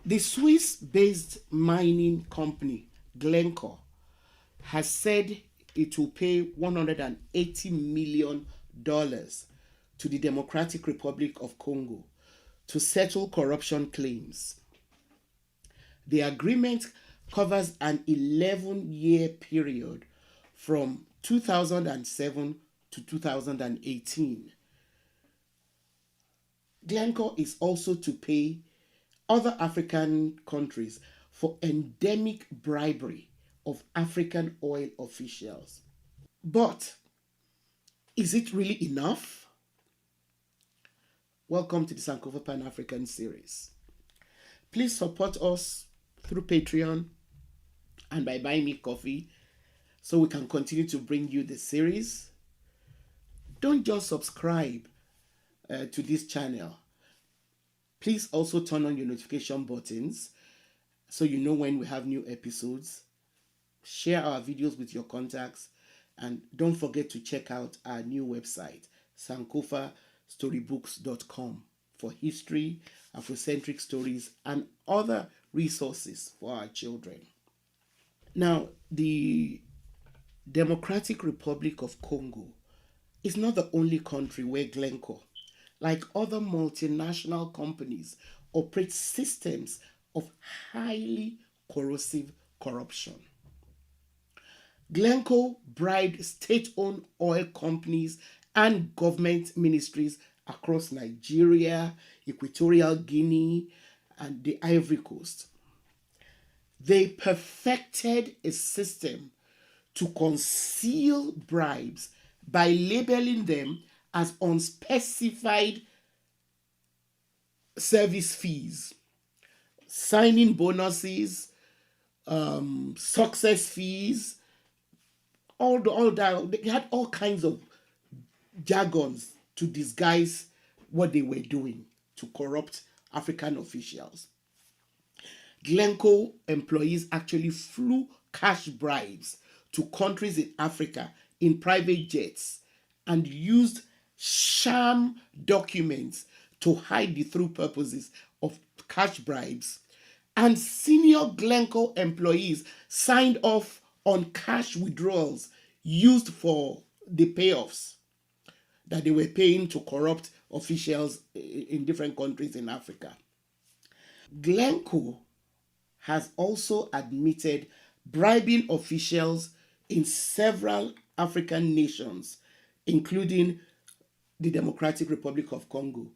The Swiss-based mining company Glencore has said it will pay $180 million to the Democratic Republic of Congo to settle corruption claims. The agreement covers an 11-year period from 2007 to 2018. Glencore is also to pay other African countries for endemic bribery of African oil officials. But is it really enough? Welcome to the Sankofa Pan-African series. Please support us through Patreon and by buying me coffee so we can continue to bring you the series. Don't just subscribe to this channel. Please also turn on your notification buttons so you know when we have new episodes. Share our videos with your contacts, and don't forget to check out our new website, sankofastorybooks.com, for history, Afrocentric stories, and other resources for our children. Now, the Democratic Republic of Congo is not the only country where Glencore, like other multinational companies, operates systems of highly corrosive corruption. Glencore bribed state-owned oil companies and government ministries across Nigeria, Equatorial Guinea, and the Ivory Coast. They perfected a system to conceal bribes by labeling them as unspecified service fees, signing bonuses, success fees, all that. They had all kinds of jargons to disguise what they were doing to corrupt African officials. Glencore employees actually flew cash bribes to countries in Africa in private jets and used sham documents to hide the true purposes of cash bribes. And senior Glencore employees signed off on cash withdrawals used for the payoffs that they were paying to corrupt officials in different countries in Africa. Glencore has also admitted bribing officials in several African nations, including the Democratic Republic of Congo,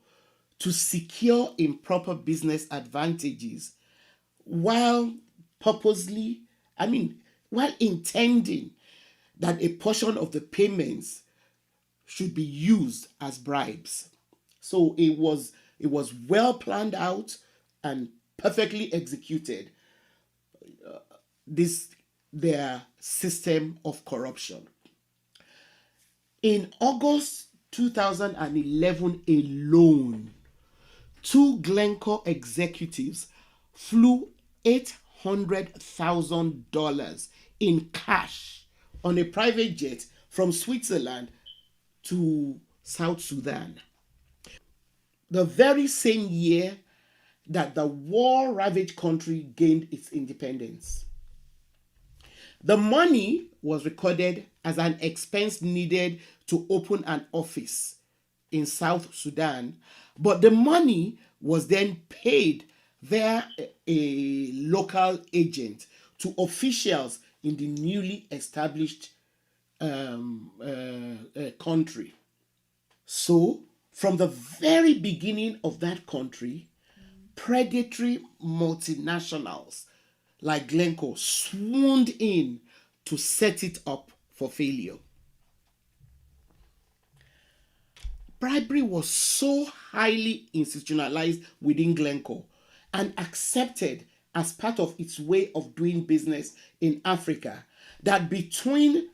to secure improper business advantages while intending that a portion of the payments should be used as bribes. So it was well planned out and perfectly executed, their system of corruption. In August 2011 alone, two Glencore executives flew $800,000 in cash on a private jet from Switzerland to South Sudan. The very same year that the war-ravaged country gained its independence. The money was recorded as an expense needed to open an office in South Sudan, but the money was then paid via a local agent to officials in the newly established country. So, from the very beginning of that country, predatory multinationals like Glencore swooned in to set it up for failure. Bribery was so highly institutionalized within Glencore and accepted as part of its way of doing business in Africa that between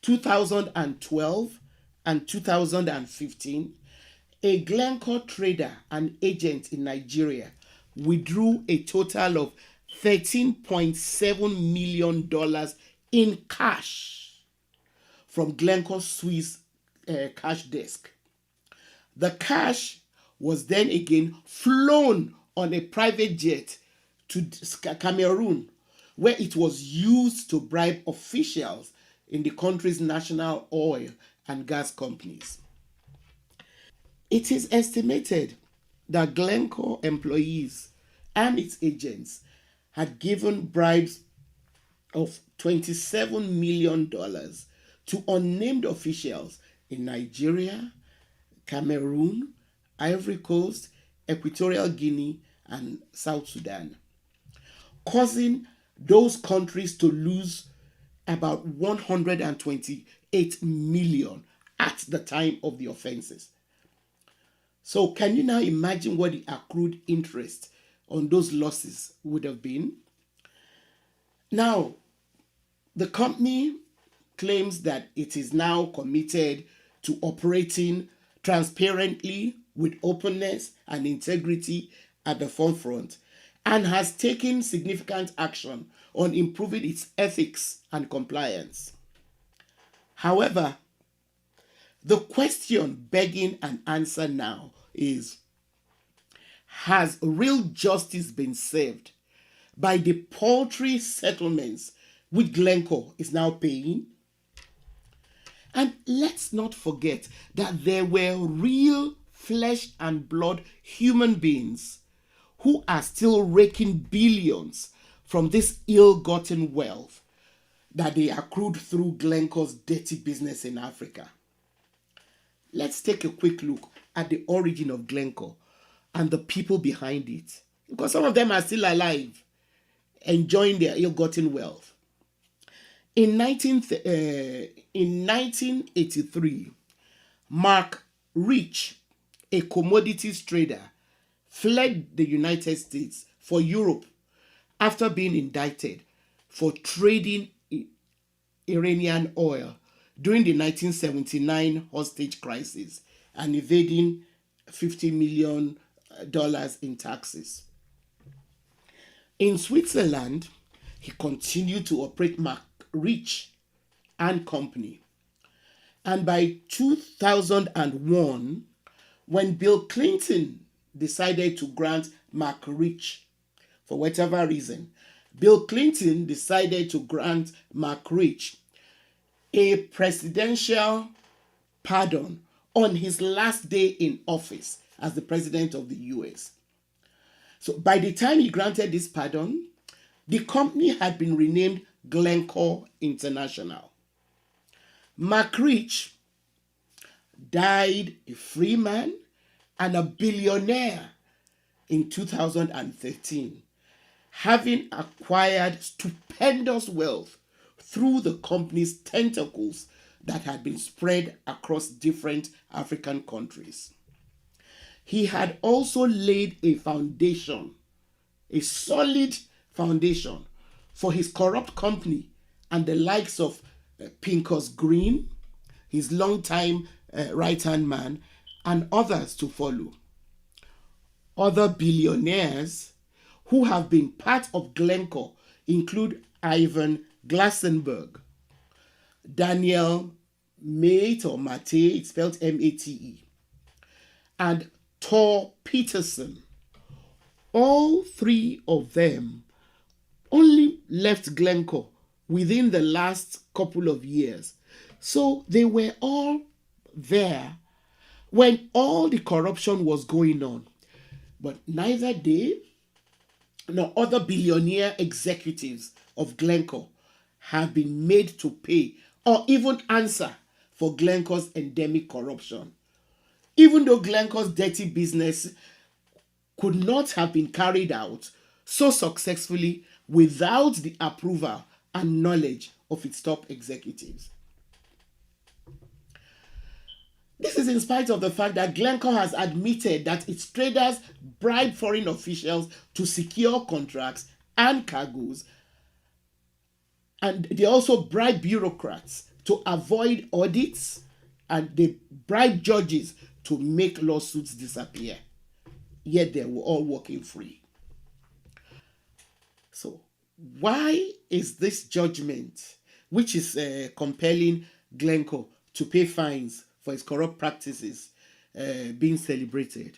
2012 and 2015, a Glencore trader and agent in Nigeria withdrew a total of $13.7 million in cash from Glencore's Swiss cash desk. The cash was then again flown on a private jet to Cameroon, where it was used to bribe officials in the country's national oil and gas companies. It is estimated that Glencore employees and its agents had given bribes of $27 million to unnamed officials in Nigeria, Cameroon, Ivory Coast, Equatorial Guinea, and South Sudan, causing those countries to lose about 128 million at the time of the offenses. So, can you now imagine what the accrued interest on those losses would have been? Now, the company claims that it is now committed to operating transparently with openness and integrity at the forefront and has taken significant action on improving its ethics and compliance. However, the question begging an answer now is, has real justice been served by the paltry settlements which Glencore is now paying? And let's not forget that there were real flesh and blood human beings who are still raking billions from this ill-gotten wealth that they accrued through Glencore's dirty business in Africa. Let's take a quick look at the origin of Glencore and the people behind it, because some of them are still alive, enjoying their ill-gotten wealth. In 1983, Mark Rich, a commodities trader, fled the United States for Europe after being indicted for trading Iranian oil during the 1979 hostage crisis and evading $50 million in taxes. In Switzerland, he continued to operate Mark Rich and Company. And by 2001, when Bill Clinton decided to grant Mark Rich, for whatever reason, Bill Clinton decided to grant Mark Rich a presidential pardon on his last day in office as the president of the US. So by the time he granted this pardon, the company had been renamed Glencore International. Mark Rich died a free man and a billionaire in 2013, having acquired stupendous wealth through the company's tentacles that had been spread across different African countries. He had also laid a foundation, a solid foundation, for his corrupt company and the likes of Pincus Green, his longtime right-hand man, and others to follow. Other billionaires who have been part of Glencore include Ivan Glassenberg, Daniel Mate or Mate, it's spelled M-A-T-E, and Thor Peterson. All three of them only left Glencore within the last couple of years. So they were all there when all the corruption was going on. But neither they nor other billionaire executives of Glencore have been made to pay or even answer for Glencore's endemic corruption. Even though Glencore's dirty business could not have been carried out so successfully without the approval and knowledge of its top executives. This is in spite of the fact that Glencore has admitted that its traders bribe foreign officials to secure contracts and cargoes, and they also bribe bureaucrats to avoid audits, and they bribe judges to make lawsuits disappear. Yet they were all walking free. So, why is this judgment, which is compelling Glencore to pay fines for its corrupt practices, being celebrated?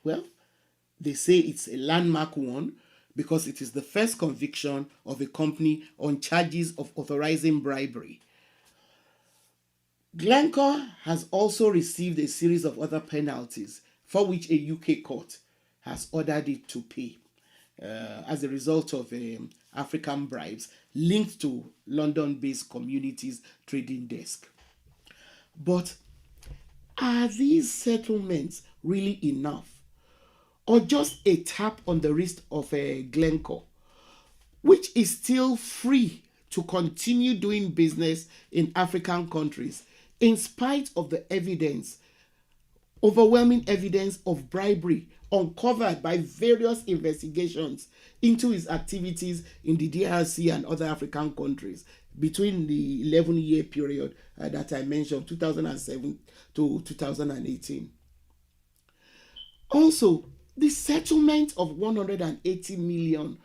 Well, They say it's a landmark one because it is the first conviction of a company on charges of authorizing bribery. Glencore has also received a series of other penalties for which a UK court has ordered it to pay as a result of African bribes linked to London-based Communities Trading Desk. But are these settlements really enough? Or just a tap on the wrist of Glencore, which is still free to continue doing business in African countries in spite of the overwhelming evidence of bribery uncovered by various investigations into his activities in the DRC and other African countries between the 11-year period that I mentioned, 2007 to 2018. Also, the settlement of 180 million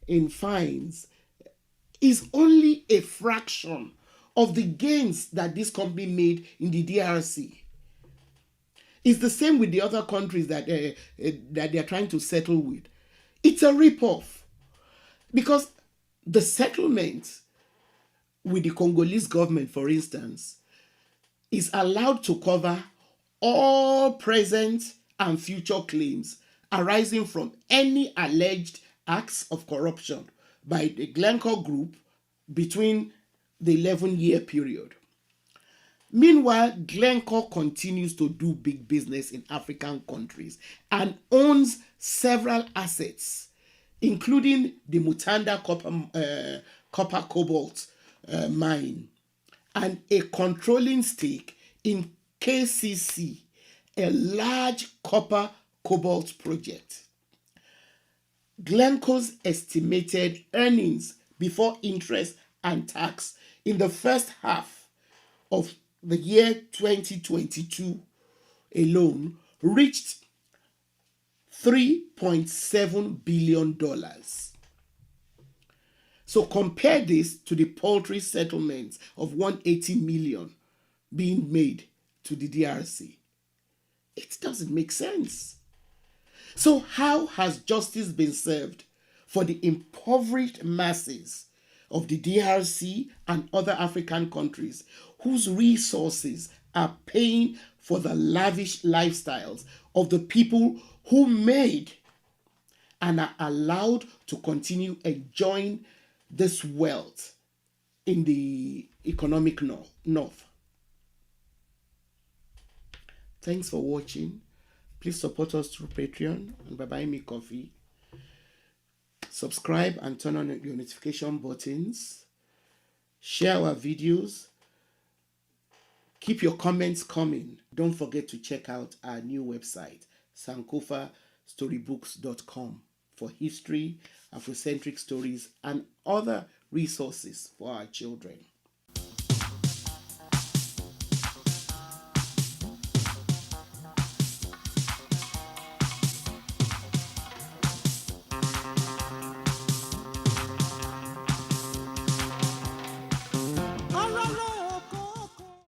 in fines is only a fraction of the gains that this company made in the DRC. It's the same with the other countries that they're trying to settle with. It's a ripoff because the settlement with the Congolese government, for instance, is allowed to cover all present and future claims arising from any alleged acts of corruption by the Glencore Group between the 11-year period. Meanwhile, Glencore continues to do big business in African countries and owns several assets, including the Mutanda copper cobalt mine and a controlling stake in KCC, a large copper cobalt project. Glencore's estimated earnings before interest and tax in the first half of the year 2022 alone reached $3.7 billion. So compare this to the paltry settlements of 180 million being made to the DRC. It doesn't make sense. So how has justice been served for the impoverished masses of the DRC and other African countries whose resources are paying for the lavish lifestyles of the people who made and are allowed to continue enjoying this wealth in the economic north? Thanks for watching. Please support us through Patreon and by buying me coffee. Subscribe and turn on your notification buttons. Share our videos. Keep your comments coming. Don't forget to check out our new website, sankofastorybooks.com, for history, Afrocentric stories, and other resources for our children.